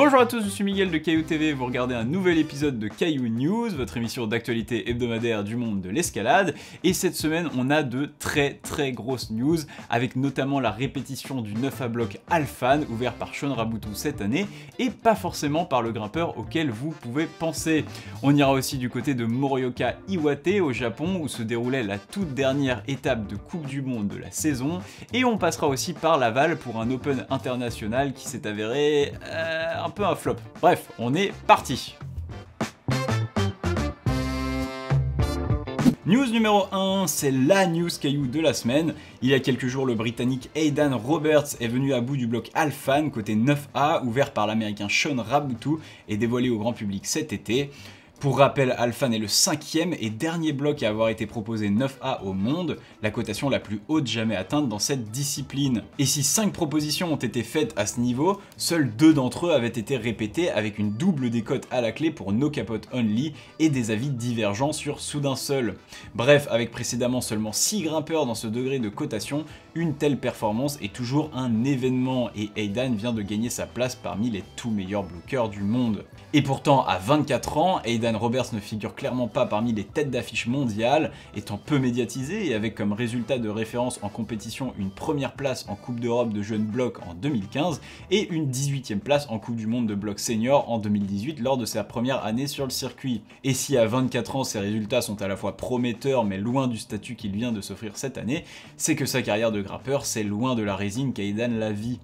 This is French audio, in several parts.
Bonjour à tous, je suis Miguel de Caillou TV, vous regardez un nouvel épisode de Caillou News, votre émission d'actualité hebdomadaire du monde de l'escalade, et cette semaine on a de très grosses news, avec notamment la répétition du 9A bloc Alphan, ouvert par Shun Rabutu cette année, et pas forcément par le grimpeur auquel vous pouvez penser. On ira aussi du côté de Morioka Iwate au Japon, où se déroulait la toute dernière étape de Coupe du Monde de la saison, et on passera aussi par Laval pour un Open international qui s'est avéré un peu un flop. Bref, on est parti. News numéro 1, c'est la news caillou de la semaine. Il y a quelques jours, le Britannique Aidan Roberts est venu à bout du bloc Alphan côté 9A, ouvert par l'Américain Shun Rabutu et dévoilé au grand public cet été. Pour rappel, Alphan est le 5e et dernier bloc à avoir été proposé 9A au monde, la cotation la plus haute jamais atteinte dans cette discipline. Et si 5 propositions ont été faites à ce niveau, seuls 2 d'entre eux avaient été répétés avec une double décote à la clé pour No Capote Only et des avis divergents sur soudain seul. Bref, avec précédemment seulement 6 grimpeurs dans ce degré de cotation, une telle performance est toujours un événement et Aidan vient de gagner sa place parmi les tout meilleurs bloqueurs du monde. Et pourtant, à 24 ans, Aidan Roberts ne figure clairement pas parmi les têtes d'affiche mondiales, étant peu médiatisé et avec comme résultat de référence en compétition une première place en Coupe d'Europe de jeunes blocs en 2015 et une 18e place en Coupe du Monde de bloc senior en 2018 lors de sa première année sur le circuit. Et si à 24 ans ses résultats sont à la fois prometteurs mais loin du statut qu'il vient de s'offrir cette année, c'est que sa carrière de grimpeur c'est loin de la résine qu'Aidan la vit.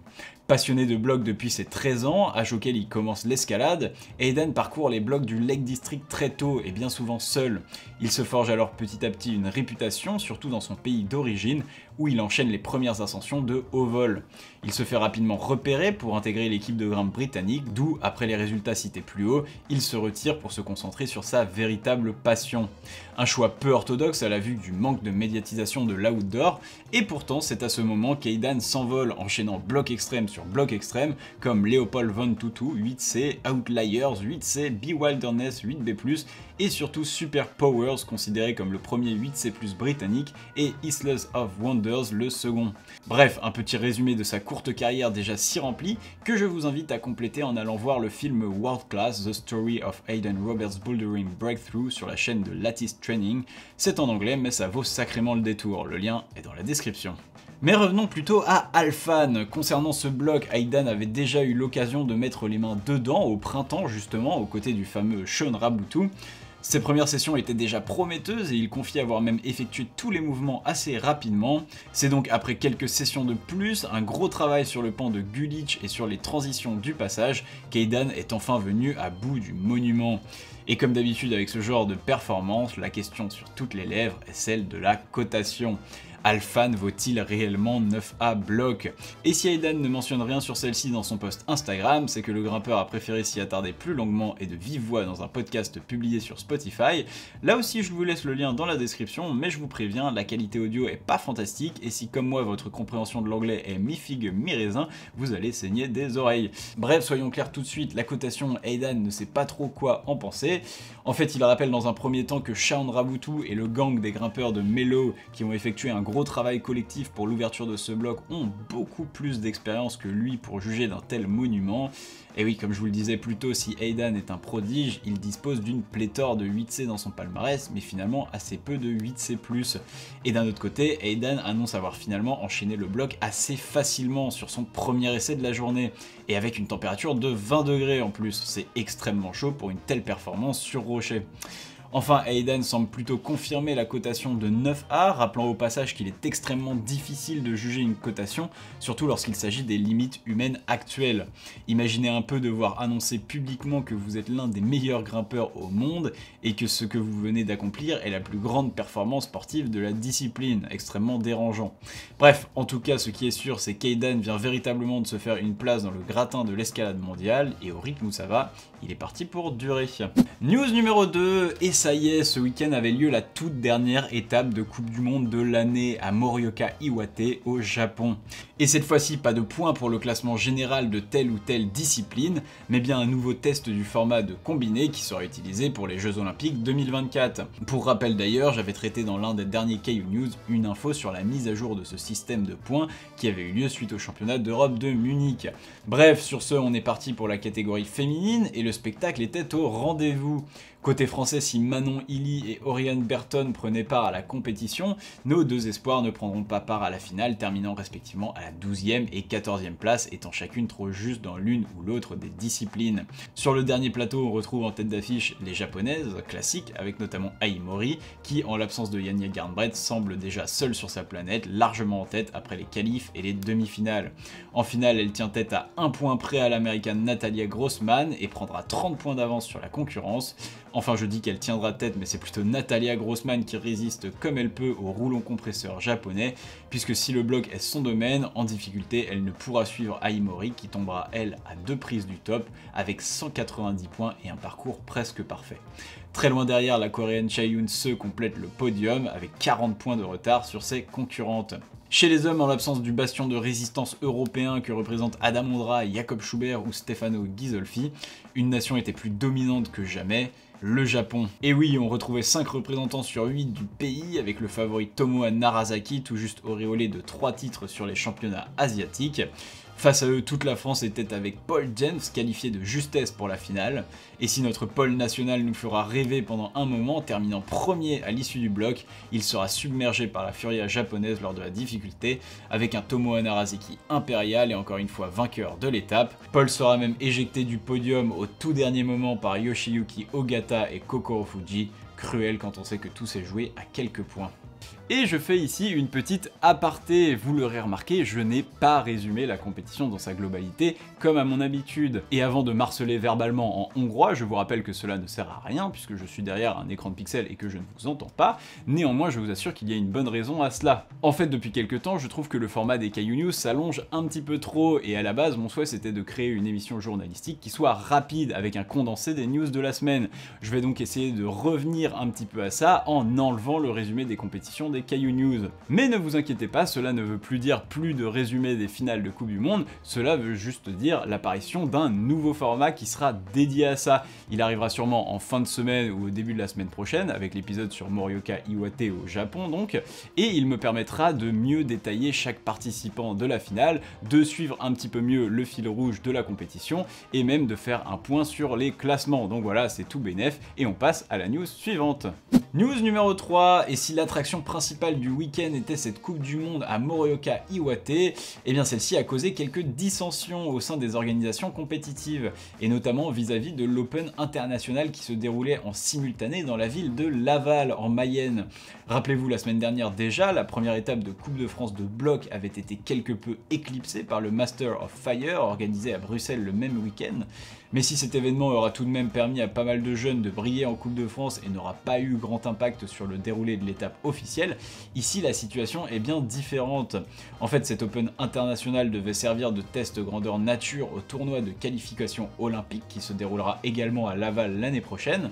Passionné de blocs depuis ses 13 ans, âge auquel il commence l'escalade, Aidan parcourt les blocs du Lake District très tôt et bien souvent seul. Il se forge alors petit à petit une réputation, surtout dans son pays d'origine, où il enchaîne les premières ascensions de haut vol. Il se fait rapidement repérer pour intégrer l'équipe de grimpe britannique, d'où, après les résultats cités plus haut, il se retire pour se concentrer sur sa véritable passion. Un choix peu orthodoxe à la vue du manque de médiatisation de l'outdoor, et pourtant c'est à ce moment qu'Aidan s'envole enchaînant bloc extrême sur bloc extrême, comme Leopold von Tutu 8C, Outliers 8C, B-Wilderness 8B+, et surtout Super Powers, considéré comme le premier 8C+, britannique, et Islas of Wonders le second. Bref, un petit résumé de sa courte carrière déjà si remplie, que je vous invite à compléter en allant voir le film World Class, The Story of Aidan Roberts Bouldering Breakthrough sur la chaîne de Lattice Training. C'est en anglais, mais ça vaut sacrément le détour, le lien est dans la description. Mais revenons plutôt à Alphan. Concernant ce bloc, Aidan avait déjà eu l'occasion de mettre les mains dedans au printemps justement, aux côtés du fameux Shun Rabutu. Ses premières sessions étaient déjà prometteuses et il confie avoir même effectué tous les mouvements assez rapidement. C'est donc après quelques sessions de plus, un gros travail sur le pan de Gulic et sur les transitions du passage, qu'Aidan est enfin venu à bout du monument. Et comme d'habitude avec ce genre de performance, la question sur toutes les lèvres est celle de la cotation. Alphan vaut-il réellement 9A bloc? Et si Aidan ne mentionne rien sur celle-ci dans son post Instagram, c'est que le grimpeur a préféré s'y attarder plus longuement et de vive voix dans un podcast publié sur Spotify. Là aussi je vous laisse le lien dans la description, mais je vous préviens, la qualité audio est pas fantastique, et si comme moi votre compréhension de l'anglais est mi-figue mi-raisin, vous allez saigner des oreilles. Bref, soyons clairs tout de suite, la cotation, Aidan ne sait pas trop quoi en penser. En fait, il rappelle dans un premier temps que Shun Rabutu et le gang des grimpeurs de Melo qui ont effectué un gros travail collectif pour l'ouverture de ce bloc ont beaucoup plus d'expérience que lui pour juger d'un tel monument. Et oui, comme je vous le disais plus tôt, si Aidan est un prodige, il dispose d'une pléthore de 8C dans son palmarès, mais finalement assez peu de 8C+. Et d'un autre côté, Aidan annonce avoir finalement enchaîné le bloc assez facilement sur son premier essai de la journée, et avec une température de 20 degrés en plus. C'est extrêmement chaud pour une telle performance sur rocher. Enfin, Aidan semble plutôt confirmer la cotation de 9A, rappelant au passage qu'il est extrêmement difficile de juger une cotation, surtout lorsqu'il s'agit des limites humaines actuelles. Imaginez un peu devoir annoncer publiquement que vous êtes l'un des meilleurs grimpeurs au monde, et que ce que vous venez d'accomplir est la plus grande performance sportive de la discipline, extrêmement dérangeant. Bref, en tout cas, ce qui est sûr, c'est qu'Aidan vient véritablement de se faire une place dans le gratin de l'escalade mondiale, et au rythme où ça va, il est parti pour durer. News numéro 2, et ça y est, ce week-end avait lieu la toute dernière étape de Coupe du Monde de l'année à Morioka Iwate au Japon. Et cette fois-ci, pas de points pour le classement général de telle ou telle discipline, mais bien un nouveau test du format de combiné qui sera utilisé pour les Jeux Olympiques 2024. Pour rappel d'ailleurs, j'avais traité dans l'un des derniers KU News une info sur la mise à jour de ce système de points qui avait eu lieu suite au championnat d'Europe de Munich. Bref, sur ce, on est parti pour la catégorie féminine et le spectacle était au rendez-vous. Côté français, si Manon Illy et Oriane Berton prenaient part à la compétition, nos deux espoirs ne prendront pas part à la finale, terminant respectivement à la 12e et 14e place, étant chacune trop juste dans l'une ou l'autre des disciplines. Sur le dernier plateau, on retrouve en tête d'affiche les japonaises, classiques, avec notamment Ai Mori, qui en l'absence de Yanya Garnbret semble déjà seule sur sa planète, largement en tête après les qualifs et les demi-finales. En finale, elle tient tête à 1 point près à l'américaine Natalia Grossman et prendra 30 points d'avance sur la concurrence. Enfin, je dis qu'elle tiendra tête, mais c'est plutôt Natalia Grossman qui résiste comme elle peut au rouleau compresseur japonais, puisque si le bloc est son domaine, en difficulté, elle ne pourra suivre Ai Mori qui tombera, elle, à 2 prises du top, avec 190 points et un parcours presque parfait. Très loin derrière, la coréenne Chae-Yoon Seo complète le podium, avec 40 points de retard sur ses concurrentes. Chez les hommes, en l'absence du bastion de résistance européen que représentent Adam Ondra, Jakob Schubert ou Stefano Ghisolfi, une nation était plus dominante que jamais, le Japon. Et oui, on retrouvait 5 représentants sur 8 du pays, avec le favori Tomoa Narasaki, tout juste auréolé de 3 titres sur les championnats asiatiques. Face à eux, toute la France était avec Paul James, qualifié de justesse pour la finale. Et si notre pôle national nous fera rêver pendant un moment, terminant premier à l'issue du bloc, il sera submergé par la furia japonaise lors de la difficulté, avec un Tomoa Narasaki impérial et encore une fois vainqueur de l'étape. Paul sera même éjecté du podium au tout dernier moment par Yoshiyuki Ogata et Kokoro Fuji. Cruel quand on sait que tout s'est joué à quelques points. Et je fais ici une petite aparté, vous l'aurez remarqué, je n'ai pas résumé la compétition dans sa globalité comme à mon habitude. Et avant de marceler verbalement en hongrois, je vous rappelle que cela ne sert à rien puisque je suis derrière un écran de pixels et que je ne vous entends pas, néanmoins je vous assure qu'il y a une bonne raison à cela. En fait, depuis quelques temps, je trouve que le format des KU News s'allonge un petit peu trop et à la base, mon souhait c'était de créer une émission journalistique qui soit rapide avec un condensé des news de la semaine. Je vais donc essayer de revenir un petit peu à ça en enlevant le résumé des compétitions des KU News. Mais ne vous inquiétez pas, cela ne veut plus dire plus de résumé des finales de Coupe du Monde, cela veut juste dire l'apparition d'un nouveau format qui sera dédié à ça. Il arrivera sûrement en fin de semaine ou au début de la semaine prochaine, avec l'épisode sur Morioka Iwate au Japon donc, et il me permettra de mieux détailler chaque participant de la finale, de suivre un petit peu mieux le fil rouge de la compétition, et même de faire un point sur les classements. Donc voilà, c'est tout bénef, et on passe à la news suivante. News numéro 3, et si l'attraction principale du week-end était cette Coupe du Monde à Morioka Iwate, eh bien celle-ci a causé quelques dissensions au sein des organisations compétitives, et notamment vis-à-vis de l'Open international qui se déroulait en simultané dans la ville de Laval, en Mayenne. Rappelez-vous, la semaine dernière déjà, la première étape de Coupe de France de bloc avait été quelque peu éclipsée par le Master of Fire, organisé à Bruxelles le même week-end. Mais si cet événement aura tout de même permis à pas mal de jeunes de briller en Coupe de France et n'aura pas eu grand impact sur le déroulé de l'étape officielle, ici la situation est bien différente. En fait, cet Open international devait servir de test grandeur nature au tournoi de qualification olympique qui se déroulera également à Laval l'année prochaine.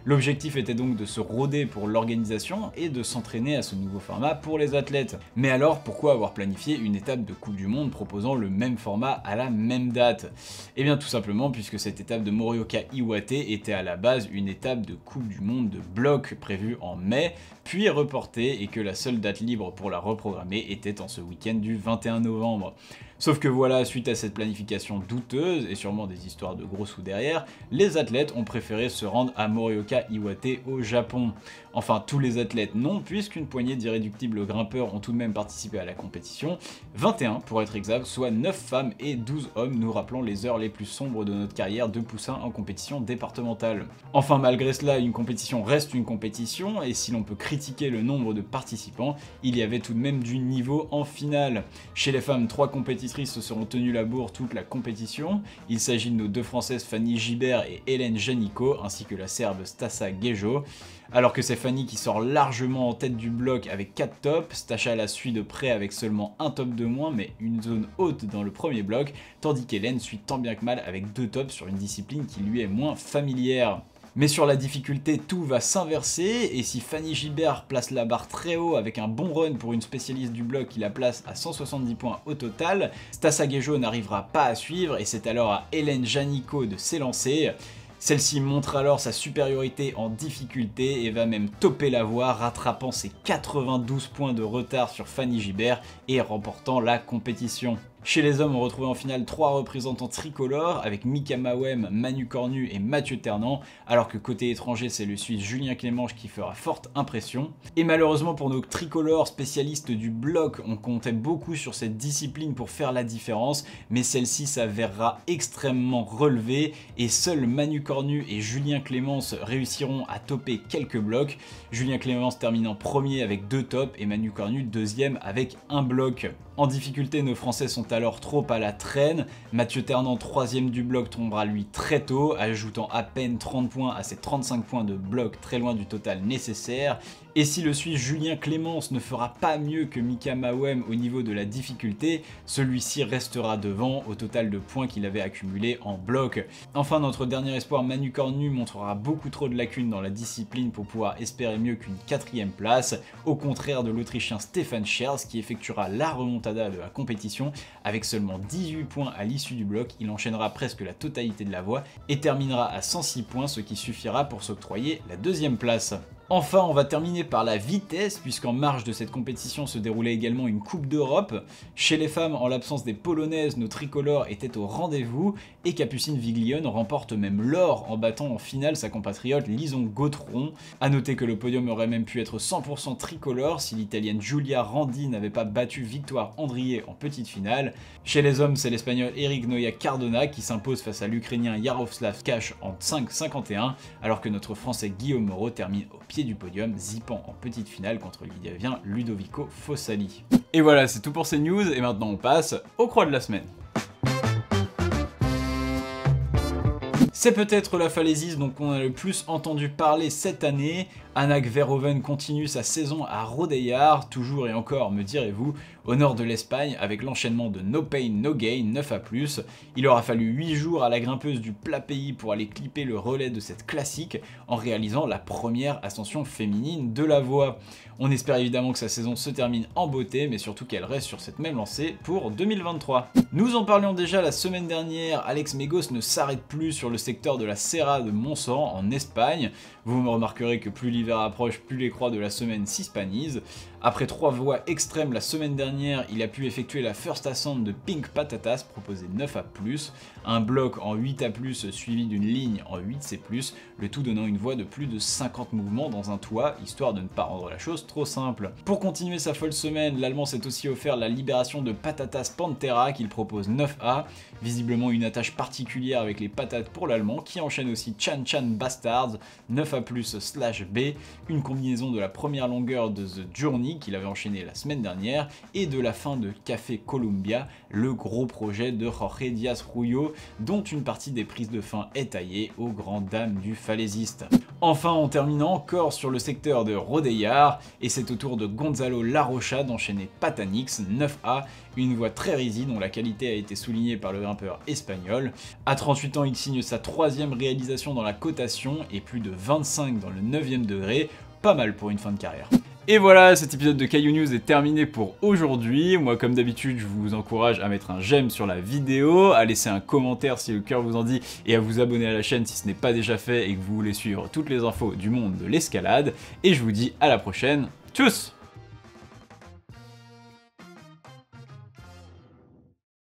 L'objectif était donc de se roder pour l'organisation et de s'entraîner à ce nouveau format pour les athlètes. Mais alors, pourquoi avoir planifié une étape de Coupe du Monde proposant le même format à la même date? Eh bien tout simplement puisque cette étape de Morioka Iwate était à la base une étape de Coupe du Monde de bloc prévue en mai, puis reportée, et que la seule date libre pour la reprogrammer était en ce week-end du 21 novembre. Sauf que voilà, suite à cette planification douteuse, et sûrement des histoires de gros sous derrière, les athlètes ont préféré se rendre à Morioka Iwate au Japon. Enfin, tous les athlètes non, puisqu'une poignée d'irréductibles grimpeurs ont tout de même participé à la compétition, 21 pour être exact, soit 9 femmes et 12 hommes, nous rappelant les heures les plus sombres de notre carrière de poussin en compétition départementale. Enfin, malgré cela, une compétition reste une compétition, et si l'on peut critiquer le nombre de participants, il y avait tout de même du niveau en finale. Chez les femmes, 3 compétitrices se seront tenues la bourre toute la compétition. Il s'agit de nos deux françaises Fanny Gibert et Hélène Janico, ainsi que la serbe Stasa Gejo. Alors que c'est Fanny qui sort largement en tête du bloc avec 4 tops, Stasha la suit de près avec seulement un top de moins mais une zone haute dans le premier bloc, tandis qu'Hélène suit tant bien que mal avec 2 tops sur une discipline qui lui est moins familière. Mais sur la difficulté, tout va s'inverser, et si Fanny Gibert place la barre très haut avec un bon run pour une spécialiste du bloc qui la place à 170 points au total, Stas Aguejo n'arrivera pas à suivre, et c'est alors à Hélène Janico de s'élancer. Celle-ci montre alors sa supériorité en difficulté et va même topper la voie, rattrapant ses 92 points de retard sur Fanny Gibert et remportant la compétition. Chez les hommes, on retrouvait en finale 3 représentants tricolores avec Mika Mawem, Manu Cornu et Mathieu Ternant, alors que côté étranger, c'est le Suisse Julien Clémenche qui fera forte impression. Et malheureusement pour nos tricolores spécialistes du bloc, on comptait beaucoup sur cette discipline pour faire la différence, mais celle-ci s'avérera extrêmement relevée et seuls Manu Cornu et Julien Clémence réussiront à topper quelques blocs. Julien Clémence terminant premier avec 2 tops et Manu Cornu deuxième avec 1 bloc. En difficulté, nos Français sont alors trop à la traîne. Mathieu Ternant, 3ème du bloc, tombera lui très tôt, ajoutant à peine 30 points à ses 35 points de bloc, très loin du total nécessaire. Et si le Suisse Julien Clémence ne fera pas mieux que Mika Mawem au niveau de la difficulté, celui-ci restera devant au total de points qu'il avait accumulé en bloc. Enfin, notre dernier espoir Manu Cornu montrera beaucoup trop de lacunes dans la discipline pour pouvoir espérer mieux qu'une 4ème place, au contraire de l'Autrichien Stefan Scherz qui effectuera la remontada de la compétition. Avec seulement 18 points à l'issue du bloc, il enchaînera presque la totalité de la voie et terminera à 106 points, ce qui suffira pour s'octroyer la 2ème place. Enfin, on va terminer par la vitesse, puisqu'en marge de cette compétition se déroulait également une Coupe d'Europe. Chez les femmes, en l'absence des Polonaises, nos tricolores étaient au rendez-vous, et Capucine Viglione remporte même l'or en battant en finale sa compatriote Lison Gautron. A noter que le podium aurait même pu être 100% tricolore si l'italienne Giulia Randi n'avait pas battu Victoire Andrier en petite finale. Chez les hommes, c'est l'espagnol Eric Noya Cardona qui s'impose face à l'ukrainien Yaroslav Kash en 5-51, alors que notre français Guillaume Moreau termine au pied du podium, zippant en petite finale contre l'Italien Ludovico Fossali. Et voilà, c'est tout pour ces news, et maintenant on passe aux croix de la semaine. C'est peut-être la falaisiste dont on a le plus entendu parler cette année. Anak Verhoeven continue sa saison à Rodayar, toujours et encore me direz-vous, au nord de l'Espagne avec l'enchaînement de No Pain No Gain 9A+. Il aura fallu 8 jours à la grimpeuse du plat pays pour aller clipper le relais de cette classique en réalisant la première ascension féminine de la voie. On espère évidemment que sa saison se termine en beauté, mais surtout qu'elle reste sur cette même lancée pour 2023. Nous en parlions déjà la semaine dernière, Alex Megos ne s'arrête plus sur le secteur de la Serra de Montsant en Espagne. Vous me remarquerez que plus l'hiver approche, plus les croix de la semaine s'hispanisent. Après 3 voies extrêmes la semaine dernière, il a pu effectuer la First Ascent de Pink Patatas, proposé 9A+, un bloc en 8A+, suivi d'une ligne en 8C+, le tout donnant une voie de plus de 50 mouvements dans un toit, histoire de ne pas rendre la chose trop simple. Pour continuer sa folle semaine, l'Allemand s'est aussi offert la libération de Patatas Pantera, qu'il propose 9A, visiblement une attache particulière avec les patates pour l'Allemand, qui enchaîne aussi Chan Chan Bastards, 9A+/B, une combinaison de la première longueur de The Journey, qu'il avait enchaîné la semaine dernière, et de la fin de Café Columbia, le gros projet de Jorge Diaz Rullo, dont une partie des prises de fin est taillée aux grandes dames du falaisiste. Enfin, on termine encore sur le secteur de Rodayar, et c'est au tour de Gonzalo Larrocha d'enchaîner Patanix 9A, une voie très risée dont la qualité a été soulignée par le grimpeur espagnol. À 38 ans, il signe sa 3e réalisation dans la cotation et plus de 25 dans le 9e degré, pas mal pour une fin de carrière. Et voilà, cet épisode de Caillou News est terminé pour aujourd'hui. Moi, comme d'habitude, je vous encourage à mettre un j'aime sur la vidéo, à laisser un commentaire si le cœur vous en dit, et à vous abonner à la chaîne si ce n'est pas déjà fait et que vous voulez suivre toutes les infos du monde de l'escalade. Et je vous dis à la prochaine. Tchuss!